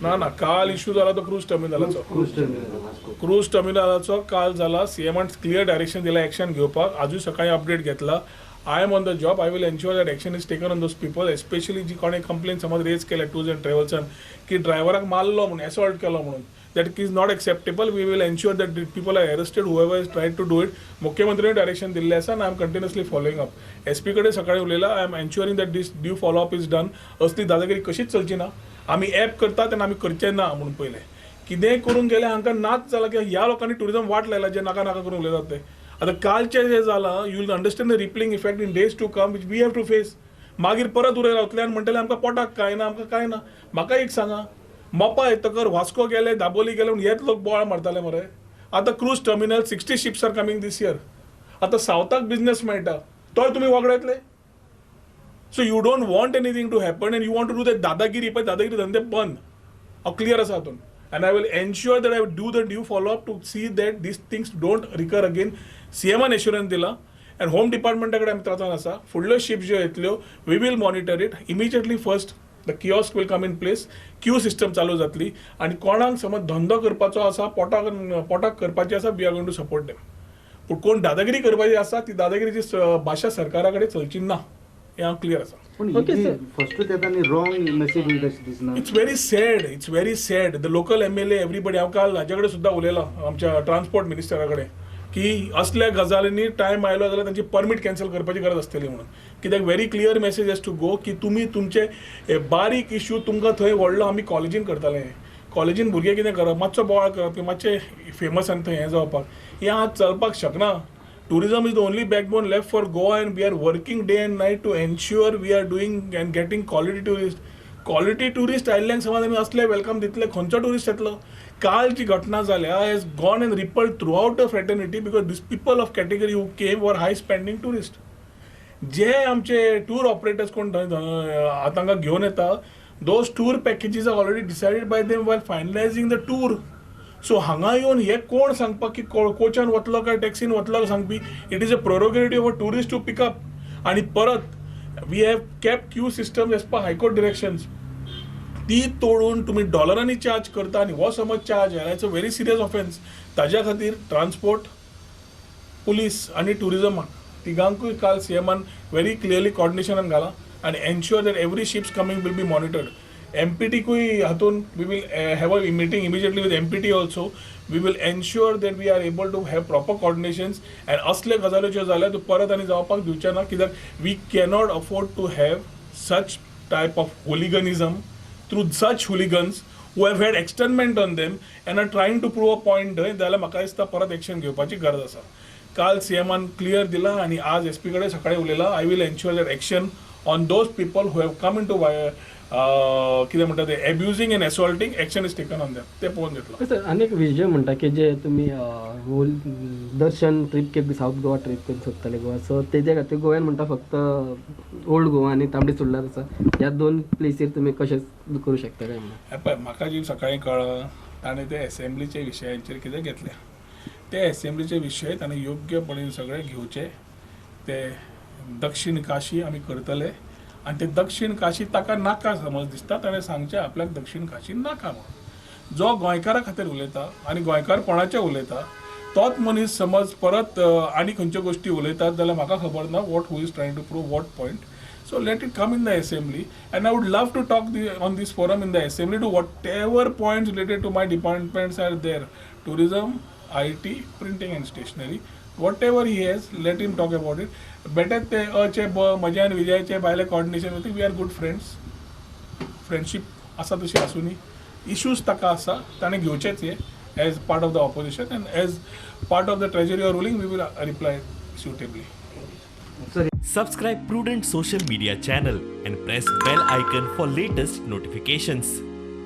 ना काल इश्यू जाला तो क्रूज टर्मिनलाचो काल जाला. सीएमान क्लियर डायरेक्शन दिला एक्शन घेवपाक. आजूय सकाळी अपडेट घेतला. I am on the job. I will ensure that action is taken on those people, especially जी कोणी कंप्लेन समज रेज केल्या टूर्स अँड ट्रॅव्हल्सान की ड्रायव्हराक मारलो म्हणून, असॉल्ट केलो म्हणून. That is not acceptable. We will ensure that people are arrested whoever is try to do it. मुख्यमंत्र्यांनी डायरेक्शन दिल्लें आसा. I am continuously following up. SP कडेन सकाळी उलयला. I am ensuring that these due follow up is done. असली दादागिरी कशीच चलची ना. आमी ॲप करतात आनी आमी करचें ना म्हणून पयलें. कितेंय करून गेले हांकां नाच जाला की ह्या लोकांनी टुरिझम वाट लायला जे नाका नाका करून उलयतात ते. आतां कालचें जें जालां, you will understand the rippling effect in days to come which we have to face. मागीर परत उरय रावतले आनी म्हणटले आमकां पोटाक काय ना, आमकां काय ना. म्हाका एक सांगा, मोपा येतकर वास्को गेले, दाबोली गेले म्हणून हेच लोक बोवाळ मारताले मरे. आतां cruise terminal 60 ships are coming this year. आतां सावथाक बिझनेस मेळटा तोय तुमी वगडायतले. So you don't want anything to happen and you want to do that दादागिरी. पळय दादागिरी धंदे बंद. हांव क्लियर आसा हातून. And I will ensure that I will do the due follow-up to see that these things don't recur again. CMन assurance दिला and होम डिपार्टमेंटाकडे आमी तातून आसा. फुडल्यो शिप्स ज्यो येतल्यो we will monitor it immediately. First the kiosk will come in place. Queue system चालू जातली आनी कोणाक समज धंदो करपाचो आसा, पोटाक करपाची आसा, we are going to support them. पूण कोण दादागिरी करपाची आसा ती दादागिरीची भाशा सरकारा कडेन चलची ना, हें हांव क्लियर आसा. फर्स्ट येतानी रॉंग मेसेज दिसना. It's very sad. The local MLA everybody. हांव काल हाजे कडेन सुद्दां उलयलां आमच्या ट्रान्सपोर्ट मिनिस्टरा कडेन की असल्या गजालींनी टायम आयलो जाल्यार तांची परमीट कॅन्सल करपाची गरज आसतली म्हणून. कित्याक very clear message has to go की तुमी तुमचे बारीक इश्यू तुमकां थंय व्हडलो आमी कॉलेजीन करताले. कॉलेजीन भुरगे कितें करप, मातसो बोवाळ करप की मातशें फेमस आनी थंय हें जावपाक, हें आज चलपाक शकना. Tourism is the only backbone left for Goa and we are working day and night to ensure we are doing and getting quality tourists. Quality tourist आयल्ल्यांक समज आमी असले वेलकम दितले, खंयचो टुरिस्ट येतलो. काल जी घटना जाल्या has gone and rippled throughout the fraternity because this people of category who came were high spending tourist. जे आमचे टूर ऑपरेटर्स कोण हांगा घेवन येता, those tour packages are already decided by them while finalising the tour. So हांगा येवन हे कोण सांगपाक की कोचान वतलो काय टॅक्सीन वतलो सांगपी. It is a prerogative of a tourist to pick up. आणि परत we have kept queue system as per high court directions. ती तोडून तुम्ही डॉलरांनी चार्ज करता आणि हो समज चार्ज आहे, it's a very serious offence. ताज्या खातीर ट्रान्सपोर्ट, पुलीस आणि टुरिझमाक तिगांकूय काल सीएमान व्हेरी क्लियरली कॉर्डिनेशनान घाला आणि ensure that every ships coming will be monitored. MPTकूय हातून we will have a meeting immediately with MPT also. We will ensure that we are able to have proper coordinations and असले गजाल्यो ज्यो जाल्या त्यो परत आनी जावपाक दिवचे ना. कित्याक we cannot afford to have such type of hooliganism through such hooligans who have had externment on them and are trying to prove a point जाल्यार म्हाका दिसता परत एक्शन घेवपाची गरज आसा. काल सीएमान क्लियर दिला आणि आज SP कडेन सकाळी उलयला. I will ensure that action on those people who have come into कितें म्हणटा ते abusing and assaulting action is taken on them. ते पळोवन घेतलो. सर आनी एक विशय म्हणटा की जे तुमी दर्शन ट्रीप केली, साऊथ गोवा ट्रीप केली सोदताले गोवा, सो तेजे खातीर गोंयान म्हणटा फक्त ओल्ड गोवा आनी तांबडी सुर्ला आसा. ह्या दोन प्लेसीर तुमी कशें करूं शकता काय म्हणून. पळय म्हाका जी सकाळी कळ्ळां ताणें ते एसेंब्लीचे विशयांचेर कितें घेतल्या. ते एसेंब्लीचे विशय ताणें योग्यपणे सगळे घेवचे. ते दक्षिण काशी आमी करतले आणि ते दक्षिण काशी ताका नाका समज दिसता ताणें सांगचें आपल्याक दक्षिण काशी नाका म्हणून. जो गोंयकारा खातीर उलयता आनी गोंयकारपणाचे उलयता तोच मनीस समज परत आनी खंयच्यो गोश्टी उलयतात जाल्यार म्हाका खबर ना what who is trying to prove what point. So let it come in the assembly and I would love to talk on this forum in the assembly to whatever points related to my departments are there. Tourism, IT, printing and stationery. Whatever he has, let him talk about it. Better ते अचे म्हजे आनी विजयाचे भायले coordination वती. We are good friends. Friendship आसा तशी आसुनी. Issues ताका आसा ताणें घेवचेच हे as part of the opposition and as part of the treasury or ruling we will reply suitably. Subscribe Prudent social media channel and press bell icon for latest notifications.